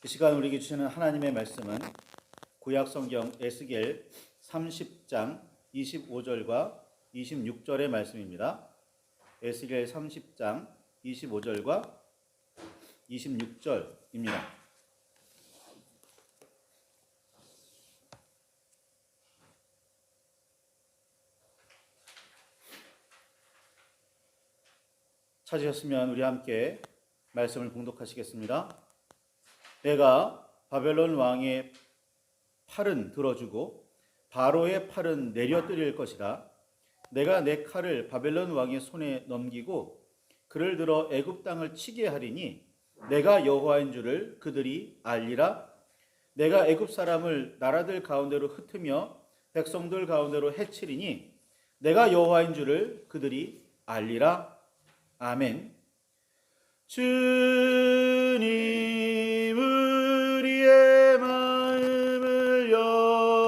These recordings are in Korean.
이 시간 우리에게 주시는 하나님의 말씀은 구약 성경 에스겔 30장 25절과 26절의 말씀입니다. 에스겔 30장 25절과 26절입니다. 찾으셨으면 우리 함께 말씀을 봉독하시겠습니다. 내가 바벨론 왕의 팔은 들어주고 바로의 팔은 내려뜨릴 것이라. 내가 내 칼을 바벨론 왕의 손에 넘기고 그를 들어 애굽 땅을 치게 하리니 내가 여호와인 줄을 그들이 알리라. 내가 애굽 사람을 나라들 가운데로 흩으며 백성들 가운데로 해치리니 내가 여호와인 줄을 그들이 알리라. 아멘. 주님 우리의 마음을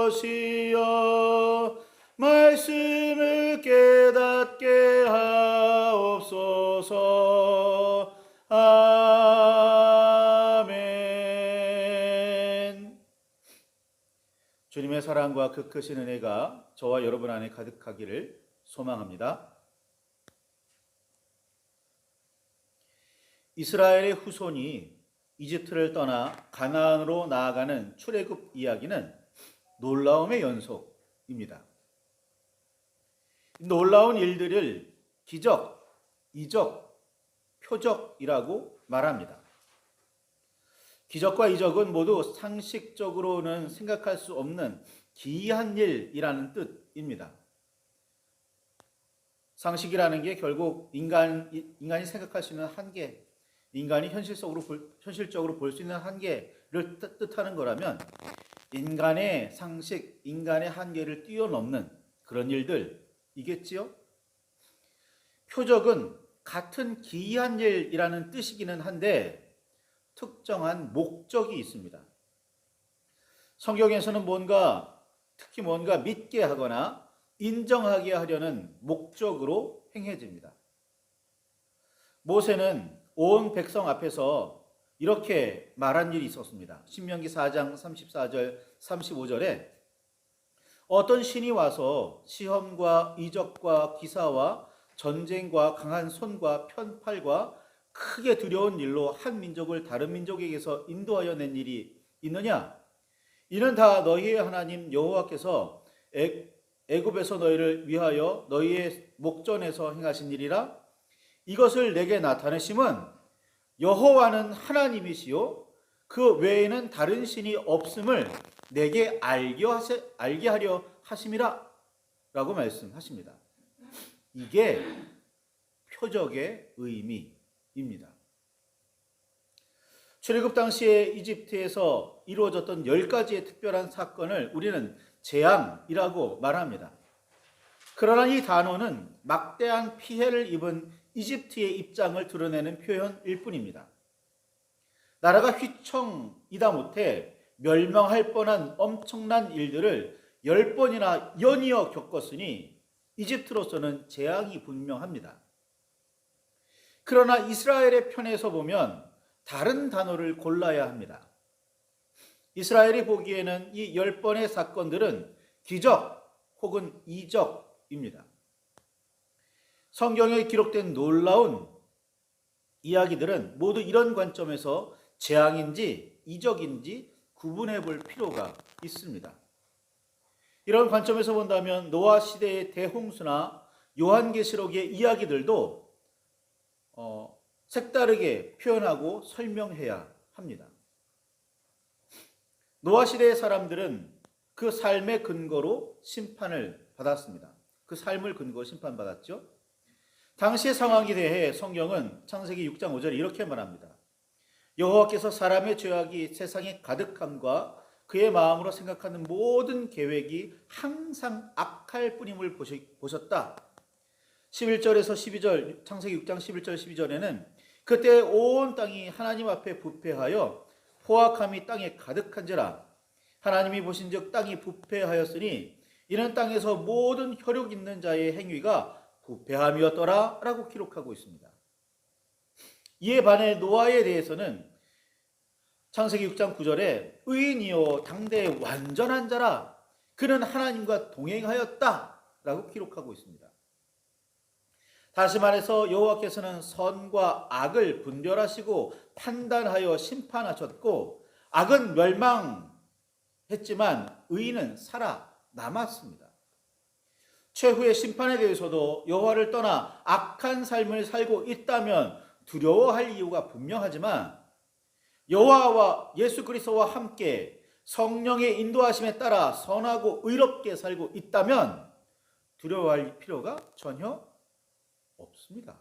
여시어 말씀을 깨닫게 하옵소서. 아멘. 주님의 사랑과 그 크신 은혜가 저와 여러분 안에 가득하기를 소망합니다. 이스라엘의 후손이 이집트를 떠나 가나안으로 나아가는 출애굽 이야기는 놀라움의 연속입니다. 놀라운 일들을 기적, 이적, 표적이라고 말합니다. 기적과 이적은 모두 상식적으로는 생각할 수 없는 기이한 일이라는 뜻입니다. 상식이라는 게 결국 인간이 생각할 수 있는 한계, 인간이 현실적으로 볼 수 있는 한계를 뜻하는 거라면 인간의 상식, 인간의 한계를 뛰어넘는 그런 일들이겠지요. 표적은 같은 기이한 일이라는 뜻이기는 한데 특정한 목적이 있습니다. 성경에서는 특히 뭔가 믿게 하거나 인정하게 하려는 목적으로 행해집니다. 모세는 온 백성 앞에서 이렇게 말한 일이 있었습니다. 신명기 4장 34절 35절에 어떤 신이 와서 시험과 이적과 기사와 전쟁과 강한 손과 편팔과 크게 두려운 일로 한 민족을 다른 민족에게서 인도하여 낸 일이 있느냐? 이는 다 너희의 하나님 여호와께서 애굽에서 너희를 위하여 너희의 목전에서 행하신 일이라. 이것을 내게 나타내심은 여호와는 하나님이시요 그 외에는 다른 신이 없음을 내게 알게 하려 하심이라 라고 말씀하십니다. 이게 표적의 의미입니다. 출애굽 당시에 이집트에서 이루어졌던 10가지의 특별한 사건을 우리는 재앙이라고 말합니다. 그러나 이 단어는 막대한 피해를 입은 이집트의 입장을 드러내는 표현일 뿐입니다. 나라가 휘청이다 못해 멸망할 뻔한 엄청난 일들을 10번이나 연이어 겪었으니 이집트로서는 재앙이 분명합니다. 그러나 이스라엘의 편에서 보면 다른 단어를 골라야 합니다. 이스라엘이 보기에는 이 10번의 사건들은 기적 혹은 이적입니다. 성경에 기록된 놀라운 이야기들은 모두 이런 관점에서 재앙인지 이적인지 구분해 볼 필요가 있습니다. 이런 관점에서 본다면 노아 시대의 대홍수나 요한계시록의 이야기들도 색다르게 표현하고 설명해야 합니다. 노아 시대의 사람들은 그 삶의 근거로 심판을 받았습니다. 그 삶을 근거로 심판받았죠. 당시의 상황에 대해 성경은 창세기 6장 5절에 이렇게 말합니다. 여호와께서 사람의 죄악이 세상에 가득함과 그의 마음으로 생각하는 모든 계획이 항상 악할 뿐임을 보셨다. 11절에서 12절, 창세기 6장 11절 12절에는 그때 온 땅이 하나님 앞에 부패하여 포악함이 땅에 가득한지라. 하나님이 보신즉 땅이 부패하였으니 이는 땅에서 모든 혈육 있는 자의 행위가 부패함이었더라 라고 기록하고 있습니다. 이에 반해 노아에 대해서는 창세기 6장 9절에 의인이요 당대의 완전한 자라 그는 하나님과 동행하였다 라고 기록하고 있습니다. 다시 말해서 여호와께서는 선과 악을 분별하시고 판단하여 심판하셨고 악은 멸망했지만 의인은 살아남았습니다. 최후의 심판에 대해서도 여호와를 떠나 악한 삶을 살고 있다면 두려워할 이유가 분명하지만 여호와와 예수 그리스도와 함께 성령의 인도하심에 따라 선하고 의롭게 살고 있다면 두려워할 필요가 전혀 없습니다.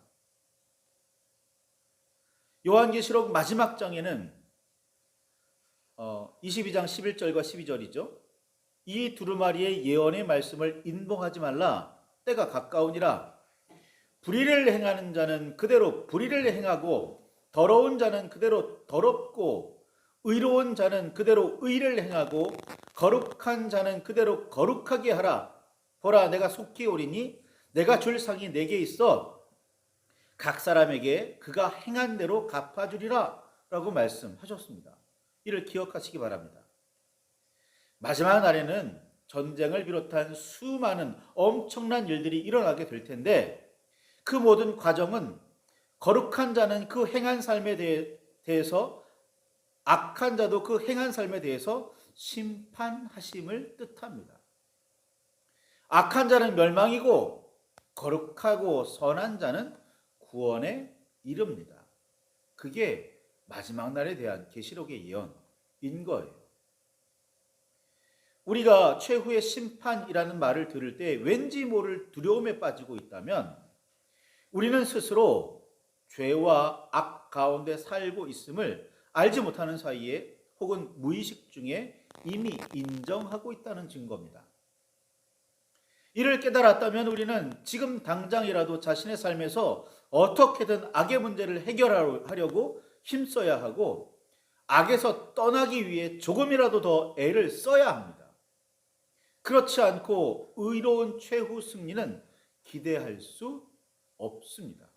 요한계시록 마지막 장에는 22장 11절과 12절이죠. 이 두루마리의 예언의 말씀을 인봉하지 말라. 때가 가까우니라. 불의를 행하는 자는 그대로 불의를 행하고 더러운 자는 그대로 더럽고 의로운 자는 그대로 의를 행하고 거룩한 자는 그대로 거룩하게 하라. 보라 내가 속히 오리니 내가 줄 상이 내게 있어 각 사람에게 그가 행한 대로 갚아주리라 라고 말씀하셨습니다. 이를 기억하시기 바랍니다. 마지막 날에는 전쟁을 비롯한 수많은 엄청난 일들이 일어나게 될 텐데 그 모든 과정은 거룩한 자는 그 행한 삶에 대해서 악한 자도 그 행한 삶에 대해서 심판하심을 뜻합니다. 악한 자는 멸망이고 거룩하고 선한 자는 구원에 이릅니다. 그게 마지막 날에 대한 계시록의 예언인 거예요. 우리가 최후의 심판이라는 말을 들을 때 왠지 모를 두려움에 빠지고 있다면 우리는 스스로 죄와 악 가운데 살고 있음을 알지 못하는 사이에 혹은 무의식 중에 이미 인정하고 있다는 증거입니다. 이를 깨달았다면 우리는 지금 당장이라도 자신의 삶에서 어떻게든 악의 문제를 해결하려고 힘써야 하고 악에서 떠나기 위해 조금이라도 더 애를 써야 합니다. 그렇지 않고 의로운 최후 승리는 기대할 수 없습니다.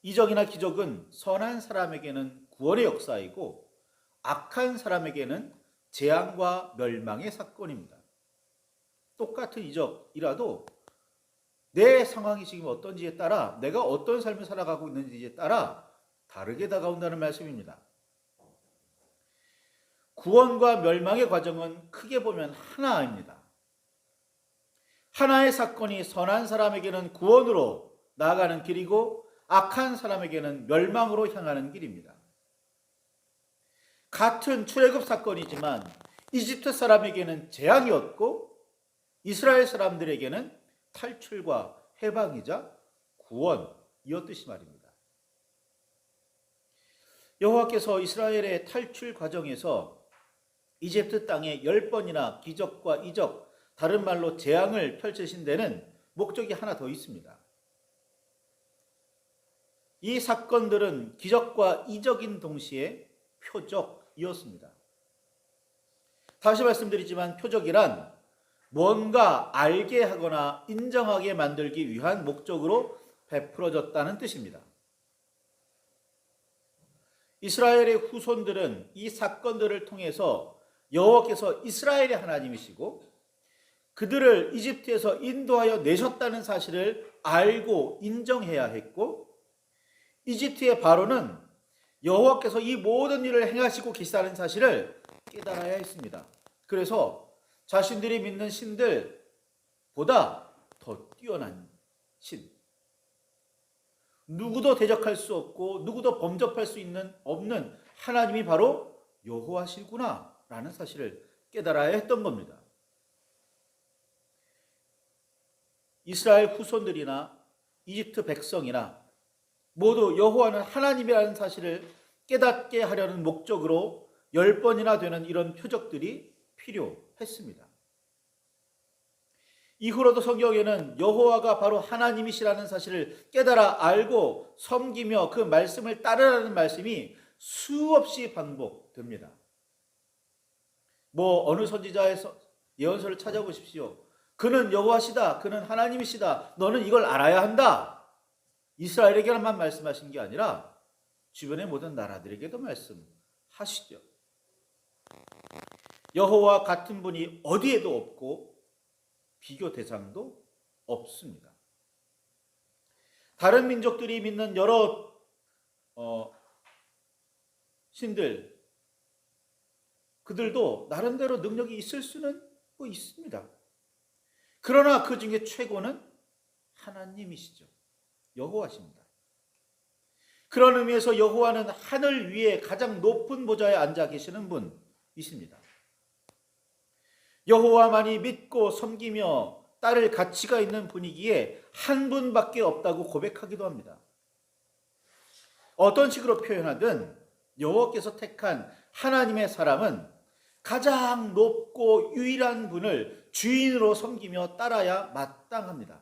이적이나 기적은 선한 사람에게는 구원의 역사이고 악한 사람에게는 재앙과 멸망의 사건입니다. 똑같은 이적이라도 내 상황이 지금 어떤지에 따라 내가 어떤 삶을 살아가고 있는지에 따라 다르게 다가온다는 말씀입니다. 구원과 멸망의 과정은 크게 보면 하나입니다. 하나의 사건이 선한 사람에게는 구원으로 나아가는 길이고 악한 사람에게는 멸망으로 향하는 길입니다. 같은 출애굽 사건이지만 이집트 사람에게는 재앙이었고 이스라엘 사람들에게는 탈출과 해방이자 구원이었듯이 말입니다. 여호와께서 이스라엘의 탈출 과정에서 이집트 땅에 10번이나 기적과 이적, 다른 말로 재앙을 펼치신 데는 목적이 하나 더 있습니다. 이 사건들은 기적과 이적인 동시에 표적이었습니다. 다시 말씀드리지만 표적이란 뭔가 알게 하거나 인정하게 만들기 위한 목적으로 베풀어졌다는 뜻입니다. 이스라엘의 후손들은 이 사건들을 통해서 여호와께서 이스라엘의 하나님이시고 그들을 이집트에서 인도하여 내셨다는 사실을 알고 인정해야 했고 이집트의 바로는 여호와께서 이 모든 일을 행하시고 계시다는 사실을 깨달아야 했습니다. 그래서 자신들이 믿는 신들보다 더 뛰어난 신, 누구도 대적할 수 없고 누구도 범접할 수 없는 하나님이 바로 여호와시구나 라는 사실을 깨달아야 했던 겁니다. 이스라엘 후손들이나 이집트 백성이나 모두 여호와는 하나님이라는 사실을 깨닫게 하려는 목적으로 10번이나 되는 이런 표적들이 필요했습니다. 이후로도 성경에는 여호와가 바로 하나님이시라는 사실을 깨달아 알고 섬기며 그 말씀을 따르라는 말씀이 수없이 반복됩니다. 어느 선지자의 예언서를 찾아보십시오. 그는 여호와시다. 그는 하나님이시다. 너는 이걸 알아야 한다. 이스라엘에게만 말씀하신 게 아니라 주변의 모든 나라들에게도 말씀하시죠. 여호와 같은 분이 어디에도 없고 비교 대상도 없습니다. 다른 민족들이 믿는 여러 신들, 그들도 나름대로 능력이 있을 수는 있습니다. 그러나 그 중에 최고는 하나님이시죠. 여호와십니다. 그런 의미에서 여호와는 하늘 위에 가장 높은 보좌에 앉아 계시는 분이십니다. 여호와만이 믿고 섬기며 따를 가치가 있는 분이기에 한 분밖에 없다고 고백하기도 합니다. 어떤 식으로 표현하든 여호와께서 택한 하나님의 사람은 가장 높고 유일한 분을 주인으로 섬기며 따라야 마땅합니다.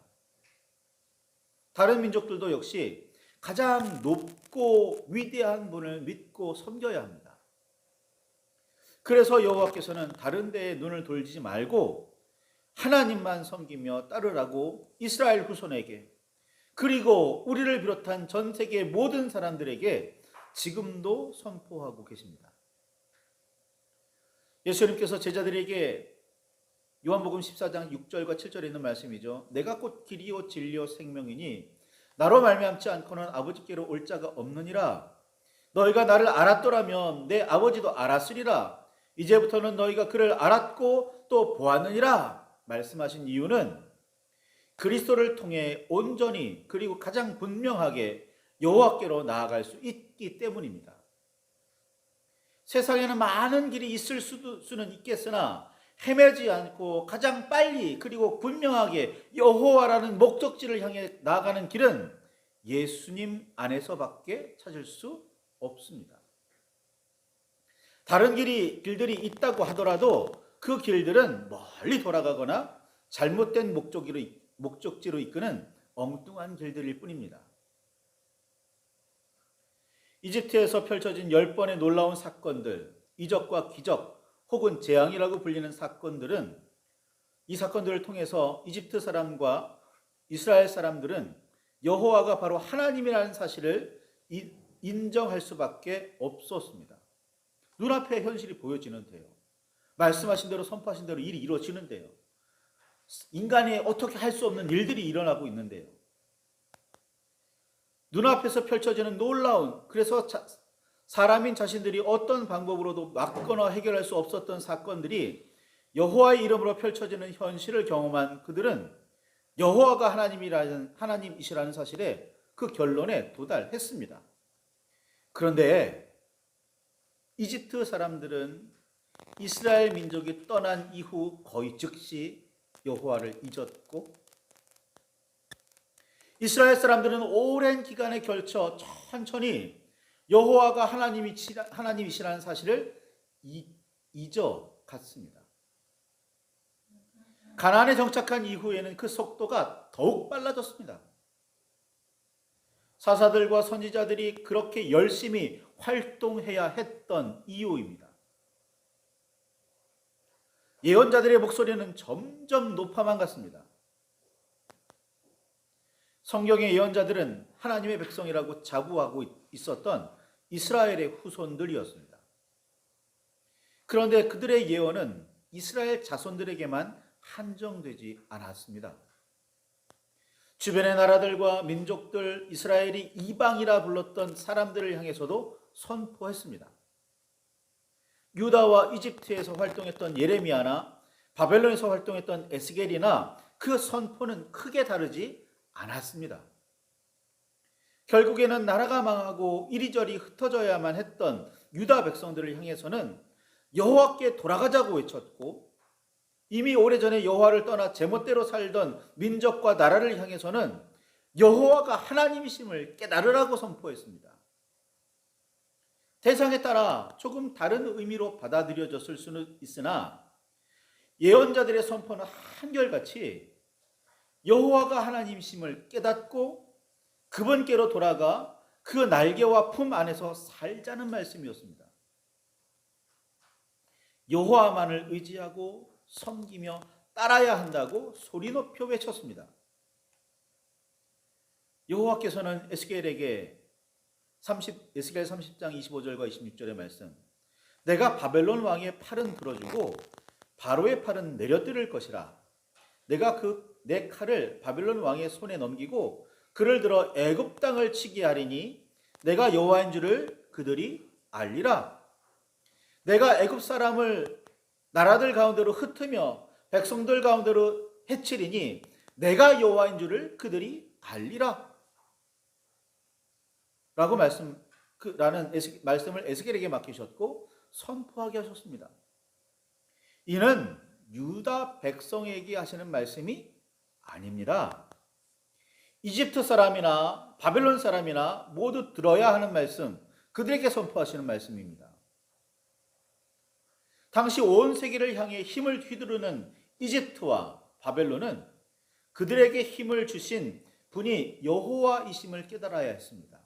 다른 민족들도 역시 가장 높고 위대한 분을 믿고 섬겨야 합니다. 그래서 여호와께서는 다른 데에 눈을 돌리지 말고 하나님만 섬기며 따르라고 이스라엘 후손에게, 그리고 우리를 비롯한 전 세계 모든 사람들에게 지금도 선포하고 계십니다. 예수님께서 제자들에게 요한복음 14장 6절과 7절에 있는 말씀이죠. 내가 곧 길이요 진리요 생명이니 나로 말미암지 않고는 아버지께로 올 자가 없느니라. 너희가 나를 알았더라면 내 아버지도 알았으리라. 이제부터는 너희가 그를 알았고 또 보았느니라. 말씀하신 이유는 그리스도를 통해 온전히 그리고 가장 분명하게 여호와께로 나아갈 수 있기 때문입니다. 세상에는 많은 길이 있을 수는 있겠으나 헤매지 않고 가장 빨리 그리고 분명하게 여호와라는 목적지를 향해 나아가는 길은 예수님 안에서밖에 찾을 수 없습니다. 다른 길들이 있다고 하더라도 그 길들은 멀리 돌아가거나 잘못된 목적지로 이끄는 엉뚱한 길들일 뿐입니다. 이집트에서 펼쳐진 10번의 놀라운 사건들, 이적과 기적 혹은 재앙이라고 불리는 사건들은, 이 사건들을 통해서 이집트 사람과 이스라엘 사람들은 여호와가 바로 하나님이라는 사실을 인정할 수밖에 없었습니다. 눈앞에 현실이 보여지는데요. 말씀하신 대로 선포하신 대로 일이 이루어지는데요. 인간이 어떻게 할 수 없는 일들이 일어나고 있는데요. 눈앞에서 펼쳐지는 놀라운, 그래서 사람인 자신들이 어떤 방법으로도 막거나 해결할 수 없었던 사건들이 여호와의 이름으로 펼쳐지는 현실을 경험한 그들은 여호와가 하나님이시라는 사실에 그 결론에 도달했습니다. 그런데 이집트 사람들은 이스라엘 민족이 떠난 이후 거의 즉시 여호와를 잊었고, 이스라엘 사람들은 오랜 기간에 걸쳐 천천히 여호와가 하나님이시라는 사실을 잊어갔습니다. 가나안에 정착한 이후에는 그 속도가 더욱 빨라졌습니다. 사사들과 선지자들이 그렇게 열심히 활동해야 했던 이유입니다. 예언자들의 목소리는 점점 높아만 갔습니다. 성경의 예언자들은 하나님의 백성이라고 자부하고 있었던 이스라엘의 후손들이었습니다. 그런데 그들의 예언은 이스라엘 자손들에게만 한정되지 않았습니다. 주변의 나라들과 민족들, 이스라엘이 이방이라 불렀던 사람들을 향해서도 선포했습니다. 유다와 이집트에서 활동했던 예레미야나 바벨론에서 활동했던 에스겔이나 그 선포는 크게 다르지 않았습니다. 결국에는 나라가 망하고 이리저리 흩어져야만 했던 유다 백성들을 향해서는 여호와께 돌아가자고 외쳤고, 이미 오래전에 여호와를 떠나 제멋대로 살던 민족과 나라를 향해서는 여호와가 하나님이심을 깨달으라고 선포했습니다. 대상에 따라 조금 다른 의미로 받아들여졌을 수는 있으나 예언자들의 선포는 한결같이 여호와가 하나님이심을 깨닫고 그분께로 돌아가 그 날개와 품 안에서 살자는 말씀이었습니다. 여호와만을 의지하고 섬기며 따라야 한다고 소리 높여 외쳤습니다. 여호와께서는 에스겔에게 에스겔 30장 25절과 26절의 말씀. 내가 바벨론 왕의 팔은 들어주고 바로의 팔은 내려뜨릴 것이라. 내가 내 칼을 바벨론 왕의 손에 넘기고 그를 들어 애굽 땅을 치게 하리니 내가 여호와인 줄을 그들이 알리라. 내가 애굽 사람을 나라들 가운데로 흩으며 백성들 가운데로 해치리니 내가 여호와인 줄을 그들이 알리라. 라고 라는 말씀을 에스겔에게 맡기셨고 선포하게 하셨습니다. 이는 유다 백성에게 하시는 말씀이 아닙니다. 이집트 사람이나 바벨론 사람이나 모두 들어야 하는 말씀, 그들에게 선포하시는 말씀입니다. 당시 온 세계를 향해 힘을 휘두르는 이집트와 바벨론은 그들에게 힘을 주신 분이 여호와이심을 깨달아야 했습니다.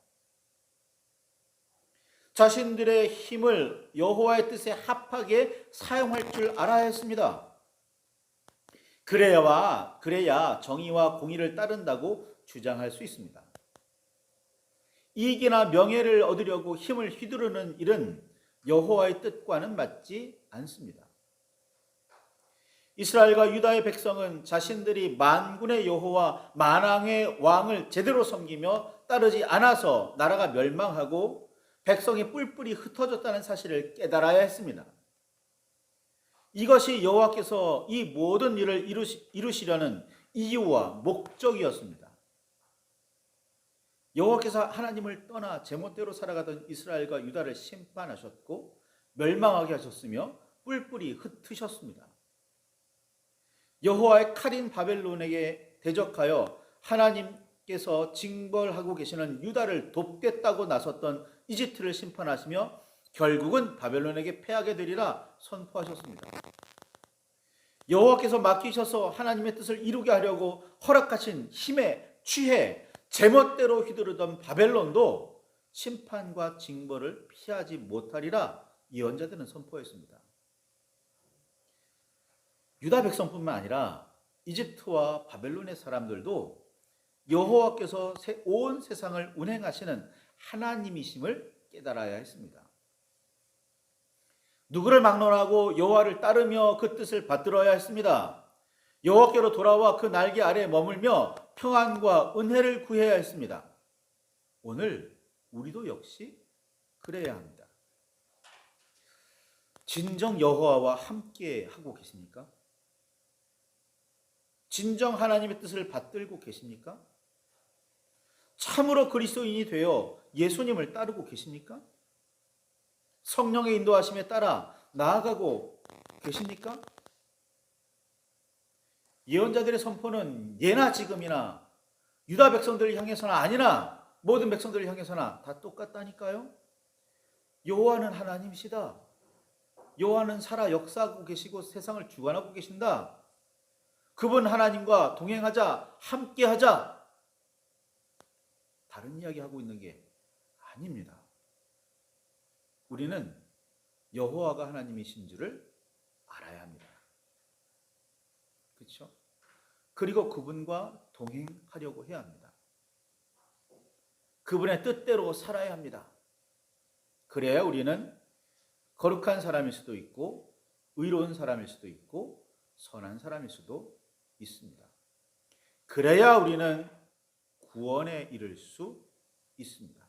자신들의 힘을 여호와의 뜻에 합하게 사용할 줄 알아야 했습니다. 그래야 정의와 공의를 따른다고 주장할 수 있습니다. 이익이나 명예를 얻으려고 힘을 휘두르는 일은 여호와의 뜻과는 맞지 않습니다. 이스라엘과 유다의 백성은 자신들이 만군의 여호와 만왕의 왕을 제대로 섬기며 따르지 않아서 나라가 멸망하고 백성이 뿔뿔이 흩어졌다는 사실을 깨달아야 했습니다. 이것이 여호와께서 이 모든 일을 이루시려는 이유와 목적이었습니다. 여호와께서 하나님을 떠나 제멋대로 살아가던 이스라엘과 유다를 심판하셨고 멸망하게 하셨으며 뿔뿔이 흩으셨습니다. 여호와의 칼인 바벨론에게 대적하여 하나님께서 징벌하고 계시는 유다를 돕겠다고 나섰던 이집트를 심판하시며 결국은 바벨론에게 패하게 되리라 선포하셨습니다. 여호와께서 맡기셔서 하나님의 뜻을 이루게 하려고 허락하신 힘에 취해 제멋대로 휘두르던 바벨론도 심판과 징벌을 피하지 못하리라 예언자들은 선포했습니다. 유다 백성뿐만 아니라 이집트와 바벨론의 사람들도 여호와께서 온 세상을 운행하시는 하나님이심을 깨달아야 했습니다. 누구를 막론하고 여호와를 따르며 그 뜻을 받들어야 했습니다. 여호와께로 돌아와 그 날개 아래 머물며 평안과 은혜를 구해야 했습니다. 오늘 우리도 역시 그래야 합니다. 진정 여호와와 함께 하고 계십니까? 진정 하나님의 뜻을 받들고 계십니까? 참으로 그리스도인이 되어 예수님을 따르고 계십니까? 성령의 인도하심에 따라 나아가고 계십니까? 예언자들의 선포는 예나 지금이나 유다 백성들을 향해서나 아니나 모든 백성들을 향해서나 다 똑같다니까요. 여호와는 하나님이시다. 여호와는 살아 역사하고 계시고 세상을 주관하고 계신다. 그분 하나님과 동행하자, 함께하자. 다른 이야기하고 있는 게 아닙니다. 우리는 여호와가 하나님이신 줄을 알아야 합니다. 그렇죠? 그리고 그분과 동행하려고 해야 합니다. 그분의 뜻대로 살아야 합니다. 그래야 우리는 거룩한 사람일 수도 있고 의로운 사람일 수도 있고 선한 사람일 수도 있습니다. 그래야 우리는 구원에 이를 수 있습니다.